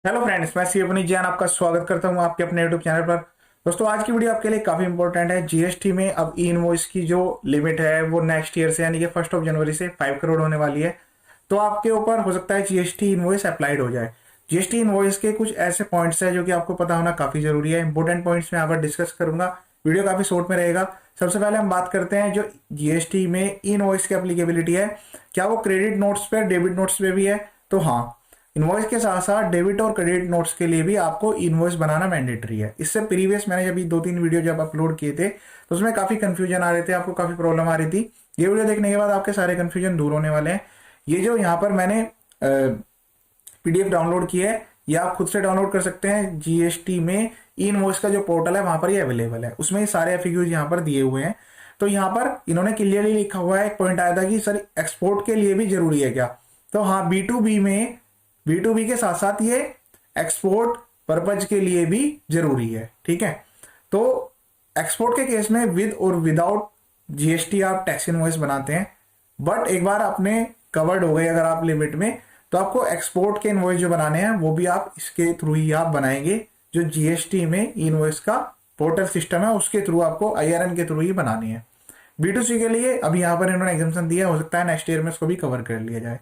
Hello friends, मैं सी अपनी जान आपका स्वागत करता हूं आपके अपने यूट्यूब चैनल पर। दोस्तों, आज की वीडियो आपके लिए काफी इंपॉर्टेंट है। जीएसटी में अब ई इनवॉइस की जो लिमिट है वो नेक्स्ट ईयर से यानी कि 1 जनवरी से 5 करोड़ होने वाली है। तो आपके ऊपर हो सकता है जीएसटी इनवॉइस अप्लाइड हो जाए। जीएसटी इनवॉइस के कुछ ऐसे पॉइंट्स है जो कि आपको पता होना काफी जरूरी है। इंपॉर्टेंट पॉइंट्स में यहाँ पर डिस्कस करूंगा। वीडियो काफी शॉर्ट में रहेगा। सबसे पहले हम बात करते हैं जो जीएसटी में ई इनवॉइस की एप्लीकेबिलिटी है, क्या वो क्रेडिट नोट्स पे डेबिट नोट्स पे भी है? तो हाँ, इनवॉइस के साथ साथ डेबिट और क्रेडिट नोट्स के लिए भी आपको इनवॉइस बनाना मैंडेटरी है। इससे प्रीवियस मैंने अभी 2-3 वीडियो जब अपलोड किए थे तो उसमें काफी कंफ्यूजन आ रहे थे, आपको काफी प्रॉब्लम आ रही थी। ये वीडियो देखने के बाद आपके सारे कंफ्यूजन दूर होने वाले हैं। ये जो यहाँ पर मैंने पीडीएफ डाउनलोड की है, ये आप खुद से डाउनलोड कर सकते हैं। जीएसटी में ई इनवॉइस का जो पोर्टल है वहां पर ये अवेलेबल है, उसमें ये सारे एफएक्यूज यहाँ पर दिए हुए हैं। तो यहाँ पर इन्होंने क्लियरली लिखा हुआ है, एक पॉइंट आया था कि सर एक्सपोर्ट के लिए भी जरूरी है क्या? तो हाँ, बी टू बी के साथ साथ ये एक्सपोर्ट पर्पज के लिए भी जरूरी है। ठीक है, तो एक्सपोर्ट के केस में विद और विदाउट जीएसटी आप टैक्स इनवॉइस बनाते हैं, बट एक बार आपने कवर्ड हो गए अगर आप लिमिट में, तो आपको एक्सपोर्ट के इनवॉइस जो बनाने हैं वो भी आप इसके थ्रू ही आप बनाएंगे। जो जीएसटी में इनवॉइस का पोर्टल सिस्टम है उसके थ्रू आपको आईआरएन के थ्रू ही बनाने हैं। बी2सी के लिए अभी यहाँ पर इन्होंने एग्जाम्पशन दिया है, हो सकता है नेक्स्ट ईयर में इसको भी कवर कर लिया जाए।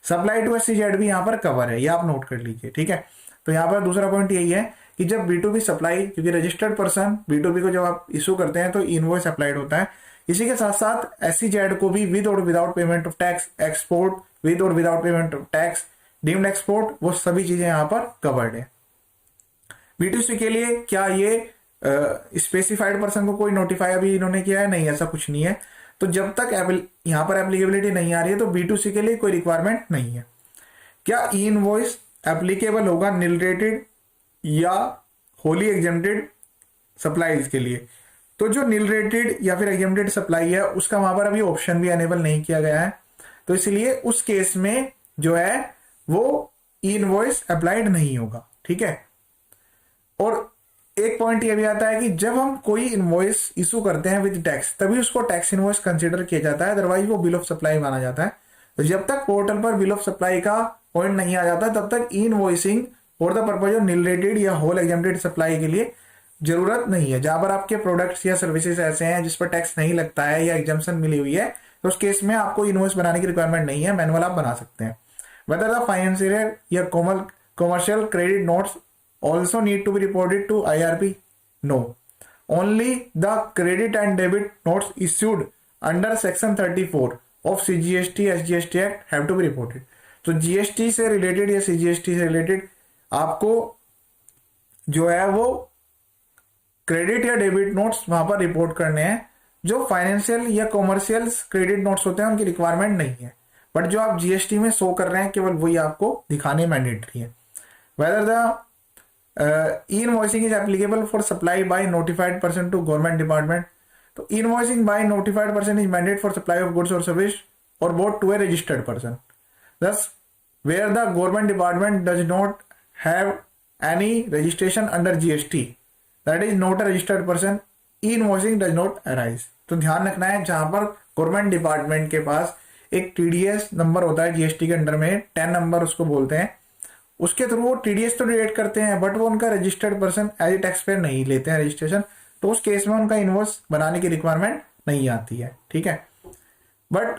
सप्लाई टू एससीजेड भी यहाँ पर कवर है, ये आप नोट कर लीजिए। ठीक है, तो यहाँ पर दूसरा पॉइंट यही है कि जब बी2बी सप्लाई, क्योंकि रजिस्टर्ड पर्सन बी2बी को जब आप इशू करते हैं तो इनवॉइस अप्लाइड होता है। इसी के साथ साथ एससीजेड को भी विद और without payment of tax, export with और without payment of tax, deemed export, वो सभी चीजें यहाँ पर कवर्ड है। बी2सी के लिए क्या ये स्पेसिफाइड पर्सन को कोई नोटिफाई अभी इन्होंने किया है? नहीं, ऐसा कुछ नहीं है। तो जब तक यहाँ पर एप्लीकेबिलिटी नहीं आ रही है तो बी2सी के लिए कोई रिक्वायरमेंट नहीं है। क्या ई इनवॉइस एप्लीकेबल होगा नील रेटेड या होली एग्जेम्प्टेड सप्लाईज के लिए? तो जो नील रेटेड या फिर एग्जेम्प्टेड सप्लाई है उसका वहां पर अभी ऑप्शन भी अनेबल नहीं किया गया है, तो इसलिए उस केस में जो है वो ई इनवॉइस अप्लाइड नहीं होगा। ठीक है, और एक पॉइंट ये भी आता है कि जब हम कोई इनवॉइस इशू करते हैं विद टैक्स तभी उसको टैक्स इनवॉइस कंसीडर किया जाता है, अदरवाइज वो बिल ऑफ सप्लाई माना जाता है। तो जब तक पोर्टल पर बिल ऑफ सप्लाई का पॉइंट नहीं आ जाता तब तक e invoicing for the purpose of nil rated या होल एग्जेम्प्टेड सप्लाई के लिए जरूरत नहीं है। जहां पर आपके प्रोडक्ट्स या सर्विसेज ऐसे हैं जिस पर टैक्स नहीं लगता है या एग्जाम्पशन मिली हुई है, तो उस केस में आपको इनवॉइस बनाने की रिक्वायरमेंट नहीं है, मैनुअल आप बना सकते हैं। वेदर द फाइनेंशियल या commercial credit notes also need to be reported to IRP? No. Only the credit and debit notes issued under section 34 of CGST SGST Act have to be reported. तो GST से related या CGST से related आपको जो है वो credit या debit notes वहां पर रिपोर्ट करने हैं। जो फाइनेंशियल या कॉमर्शियल क्रेडिट नोट्स होते हैं उनकी रिक्वायरमेंट नहीं है, बट जो आप जीएसटी में शो कर रहे हैं केवल वही आपको दिखाने मैंडेटरी है। Whether the e-invoicing is applicable for supply by notified person to government department. तो invoicing by notified person is mandate for supply of goods or service or both to a registered person. Thus, where the government department does not have any registration under GST, that is not a registered person, e-invoicing does not arise. तो ध्यान रखना है, जहां पर government department के पास एक TDS number होता है जीएसटी के अंडर में, 10 नंबर उसको बोलते हैं, उसके थ्रू वो टीडीएस तो डिडेट करते हैं बट वो उनका registered person as a tax payer नहीं लेते हैं रजिस्ट्रेशन, तो उस केस में उनका इनवॉइस बनाने की रिक्वायरमेंट नहीं आती है। ठीक है, बट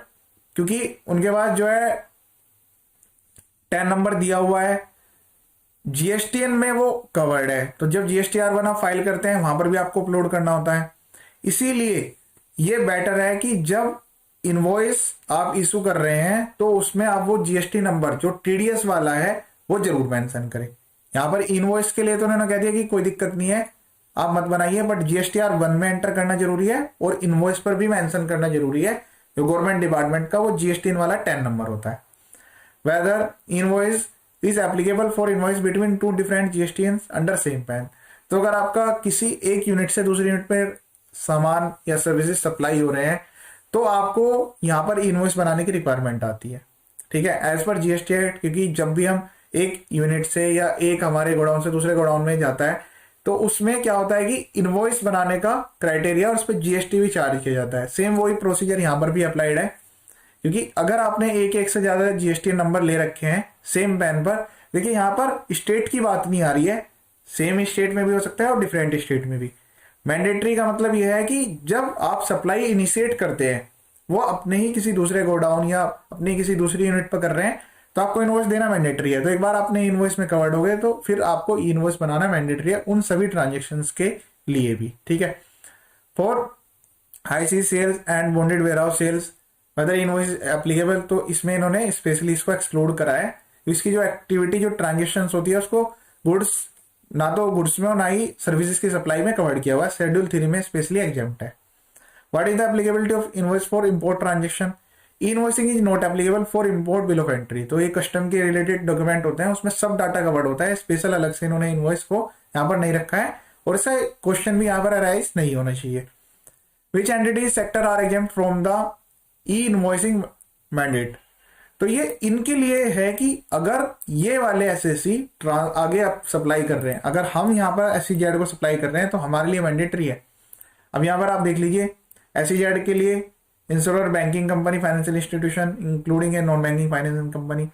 क्योंकि उनके पास जो है 10 नंबर दिया हुआ है, जीएसटीएन में वो कवर्ड है, तो जब जीएसटीआर1 आप फाइल करते हैं वहां पर भी आपको अपलोड करना होता है। इसीलिए ये बेटर है कि जब इनवॉइस आप इशू कर रहे हैं तो उसमें आप वो जीएसटी नंबर जो टीडीएस वाला है वो जरूर मेंशन करें। यहां पर इनवॉइस के लिए तो उन्होंने कह दिया कि कोई दिक्कत नहीं है, आप मत बनाइए, बट जीएसटीआर1 में एंटर करना जरूरी है और इनवॉइस पर भी मेंशन करना जरूरी है। जो गवर्नमेंट डिपार्टमेंट का वो जीएसटी वाला 10 नंबर होता है। Whether invoice is applicable for invoice between two different GSTN under same PAN. तो अगर आपका किसी एक यूनिट से दूसरी यूनिट पर सामान या सर्विसेज सप्लाई हो रहे हैं तो आपको यहां पर इनवॉइस बनाने की रिक्वायरमेंट आती है। ठीक है, एज पर जीएसटी एक्ट, क्योंकि जब भी हम एक यूनिट से या एक हमारे गोडाउन से दूसरे गोडाउन में जाता है तो उसमें क्या होता है कि इनवॉइस बनाने का क्राइटेरिया और उस पर जीएसटी भी चार्ज किया जाता है। सेम वही प्रोसीजर यहां पर भी अप्लाइड है, क्योंकि अगर आपने एक से ज्यादा जीएसटी नंबर ले रखे हैं सेम पैन पर देखिए यहाँ पर स्टेट की बात नहीं आ रही है, सेम स्टेट में भी हो सकता है और डिफरेंट स्टेट में भी। मैंडेटरी का मतलब यह है कि जब आप सप्लाई इनिशिएट करते हैं, वो अपने ही किसी दूसरे गोडाउन या अपनी किसी दूसरी यूनिट पर कर रहे हैं, तो आपको इनवॉइस देना मैंडेटरी है। तो एक बार आपने इनवॉइस में कवर्ड हो गए तो फिर आपको इनवॉइस बनाना मैंडेटरी है उन सभी ट्रांजेक्शन्स के लिए भी, ठीक है। For high sea sales and bonded warehouse sales whether invoice applicable, तो इसमें इन्होंने स्पेशली इसको एक्सक्लूड करा है। इसकी जो एक्टिविटी जो ट्रांजेक्शन होती है उसको गुड्स, ना तो गुड्स में और ना ही सर्विसेज की सप्लाई में कवर्ड किया हुआ है, शेड्यूल 3 में स्पेशली एग्जाम्प्ट है। What is the applicability of invoice for import transaction? Invoicing is not applicable for import bill of entry. तो ये कस्टम के रिलेटेड डॉक्यूमेंट होते हैं, उसमें सब डाटा कवर्ड होता है, स्पेशल अलग से इन्होंने इनवॉइस को यहाँ पर नहीं रखा है, और इससे क्वेश्चन भी यहाँ पर अराइज नहीं होना चाहिए। Which entity sector are exempt from the e invoicing mandate? तो ये इनके लिए है कि अगर ये वाले एसएससी आगे आप सप्लाई कर रहे हैं, अगर हम यहाँ पर एसईजेड को सप्लाई कर रहे हैं तो हमारे लिए मैंडेटरी है। अब यहाँ पर आप देख लीजिए, एसईजेड के लिए insure, banking company, financial institution including a non banking financial company,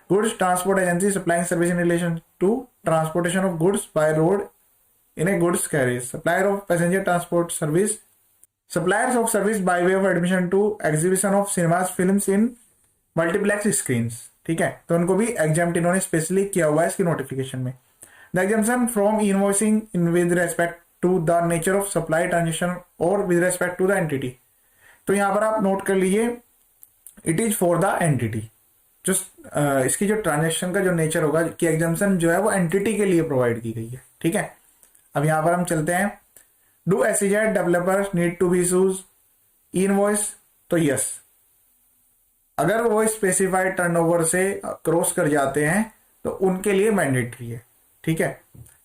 goods transport agency supplying service in relation to transportation of goods by road in a goods carriage, supplier of passenger transport service, suppliers of service by way of admission to exhibition of cinemas films in multiplex screens, ठीक है। तो उनको भी exempt इन्होंने specially किया हुआ है इसकी नोटिफिकेशन में। The exemption from invoicing in with respect to the nature of supply transaction और with respect to the entity. तो यहां पर आप नोट कर लीजिए, it is for the entity. जो इसकी जो ट्रांजेक्शन का जो नेचर होगा कि एग्जाम्पशन जो है वो एंटिटी के लिए प्रोवाइड की गई है, ठीक है। अब यहां पर हम चलते हैं, do SEZ developers need to be issues invoice? तो यस, अगर वो स्पेसिफाइड टर्नओवर से क्रॉस कर जाते हैं तो उनके लिए मैंडेटरी है, ठीक है।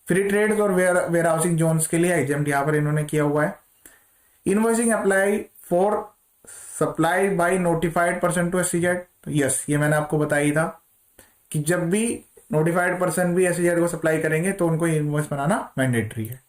फ्री ट्रेड और वेयर हाउसिंग जोन्स के लिए एग्जाम्प्ट यहां पर इन्होंने किया हुआ है। Invoicing apply for supply by notified person to SEZ? तो यस, ये मैंने आपको बताया था कि जब भी नोटिफाइड पर्सन भी एसईजेड को सप्लाई करेंगे तो उनको इनवॉइस बनाना मैंडेटरी है।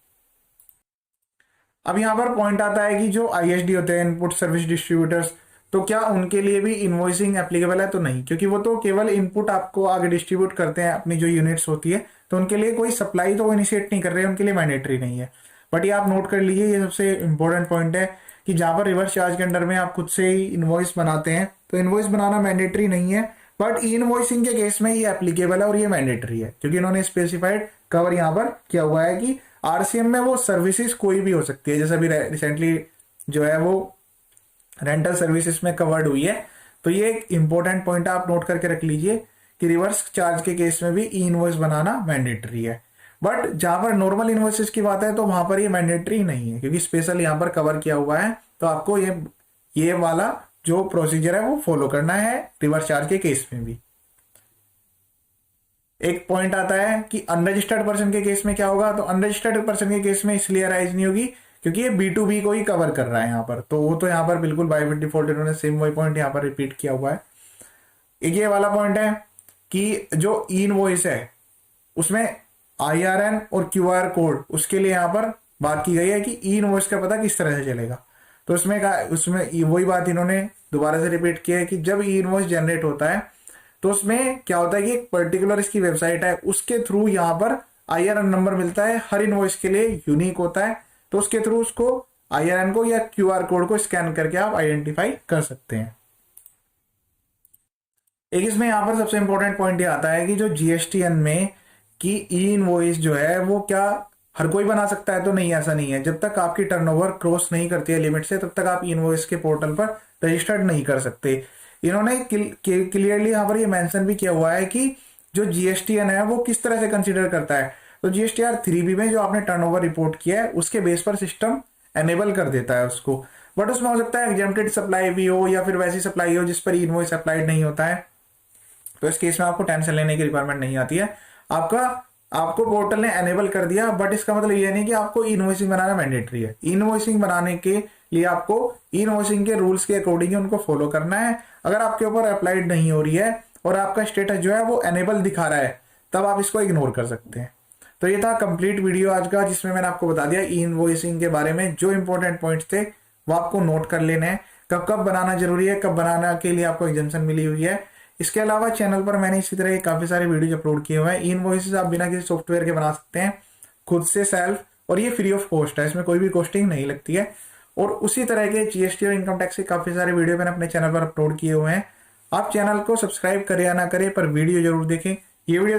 अब यहां पर पॉइंट आता है कि जो आईएसडी होते हैं, इनपुट सर्विस डिस्ट्रीब्यूटर्स, तो क्या उनके लिए भी इनवॉइसिंग एप्लीकेबल है? तो नहीं, क्योंकि वो तो केवल इनपुट आपको आगे डिस्ट्रीब्यूट करते हैं अपनी जो यूनिट्स होती है, तो उनके लिए कोई सप्लाई तो वो इनिशिएट नहीं कर रहे हैं, उनके लिए मैंडेटरी नहीं है। बट ये आप नोट कर लीजिए, ये सबसे इंपॉर्टेंट पॉइंट है कि जहां पर रिवर्स चार्ज के अंडर में आप खुद से ही इनवॉइस बनाते हैं तो इनवॉइस बनाना मैंडेटरी नहीं है, बट ई इनवॉइसिंग के केस में ये एप्लीकेबल है और ये मैंडेटरी है, क्योंकि इन्होंने स्पेसिफाइड कवर यहां पर किया हुआ है कि आरसीएम में वो सर्विसेज कोई भी हो सकती है, जैसे अभी रिसेंटली जो है वो रेंटल सर्विसेज में कवर्ड हुई है। तो ये एक इंपॉर्टेंट पॉइंट आप नोट करके रख लीजिए कि रिवर्स चार्ज के केस में भी ई इनवॉइस बनाना मैंडेटरी है, बट जहां पर नॉर्मल इनवॉइसेस की बात है तो वहां पर ये मैंडेटरी नहीं है, क्योंकि स्पेशल यहां पर कवर किया हुआ है। तो आपको ये वाला जो प्रोसीजर है वो फॉलो करना है रिवर्स चार्ज के केस में भी। एक पॉइंट आता है कि अनरजिस्टर्ड पर्सन के केस में क्या होगा? तो अनरजिस्टर्ड पर्सन के केस में इसलिए अराइज नहीं होगी क्योंकि ये B2B को ही कवर कर रहा है यहाँ पर, तो वो तो यहाँ पर बिल्कुल बाय डिफॉल्ट इन्होंने सेम वही पॉइंट यहाँ पर रिपीट किया हुआ है। एक ये वाला पॉइंट है कि जो ई इनवॉइस है उसमें IRN और QR कोड, उसके लिए यहाँ पर बात की गई है कि ई इनवॉइस का पता किस तरह से चलेगा। तो उसमें वही बात इन्होंने दोबारा से रिपीट किया है कि जब ई इनवॉइस जनरेट होता है तो उसमें क्या होता है कि एक पर्टिकुलर इसकी वेबसाइट है, उसके थ्रू यहाँ पर IRN नंबर मिलता है, हर इनवॉइस के लिए यूनिक होता है, तो उसके थ्रू उसको IRN को या QR कोड को स्कैन करके आप आइडेंटिफाई कर सकते हैं। एक इसमें यहाँ पर सबसे इंपॉर्टेंट पॉइंट ये आता है कि जो GSTN में कि ई इनवॉइस जो है वो क्या हर कोई बना सकता है? तो नहीं, ऐसा नहीं है। जब तक आपकी टर्नओवर क्रॉस नहीं करती है लिमिट से, तब तक आप ई इनवॉइस के पोर्टल पर रजिस्टर्ड नहीं कर सकते। इन्होंने क्लियरली यहाँ पर ये मेंशन भी किया हुआ है कि जो GSTN है वो किस तरह से कंसीडर करता है। तो GSTR 3B में जो आपने टर्नओवर रिपोर्ट किया है उसके बेस पर सिस्टम एनेबल कर देता है उसको, बट उसमें हो सकता है एग्जेम्प्टेड सप्लाई भी हो या फिर वैसी सप्लाई हो जिस पर इनवॉइस अप्लाइड नहीं होता है। तो इस केस में आपको टेंशन लेने की रिक्वायरमेंट नहीं आती है। आपको पोर्टल ने एनेबल कर दिया, बट इसका मतलब ये नहीं कि आपको इनवॉइसिंग बनाना मैंडेटरी है। इनवॉइसिंग बनाने के लिए आपको इनवॉइसिंग के रूल्स के अकॉर्डिंग उनको फॉलो करना है। अगर आपके ऊपर अप्लाइड नहीं हो रही है और आपका स्टेटस जो है वो एनेबल दिखा रहा है, तब आप इसको इग्नोर कर सकते हैं। तो ये था कंप्लीट वीडियो आज का, जिसमें मैंने आपको बता दिया इनवॉइसिंग के बारे में जो इंपॉर्टेंट पॉइंट्स थे वो आपको नोट कर लेने हैं। कब कब बनाना जरूरी है, कब बनाना के लिए आपको एग्जाम्पशन मिली हुई है, इसके अलावा चैनल पर मैंने इसी तरह के काफी सारे वीडियो अपलोड किए हुए हैं। ई इनवॉइसेस आप बिना किसी सॉफ्टवेयर के बना सकते हैं खुद से सेल्फ, और ये फ्री ऑफ कॉस्ट है, इसमें कोई भी कॉस्टिंग नहीं लगती है। और उसी तरह के जीएसटी और इनकम टैक्स के काफी सारे वीडियो मैंने अपने चैनल पर अपलोड किए हुए हैं। आप चैनल को सब्सक्राइब करें या ना करें, पर वीडियो जरूर देखें। ये वीडियो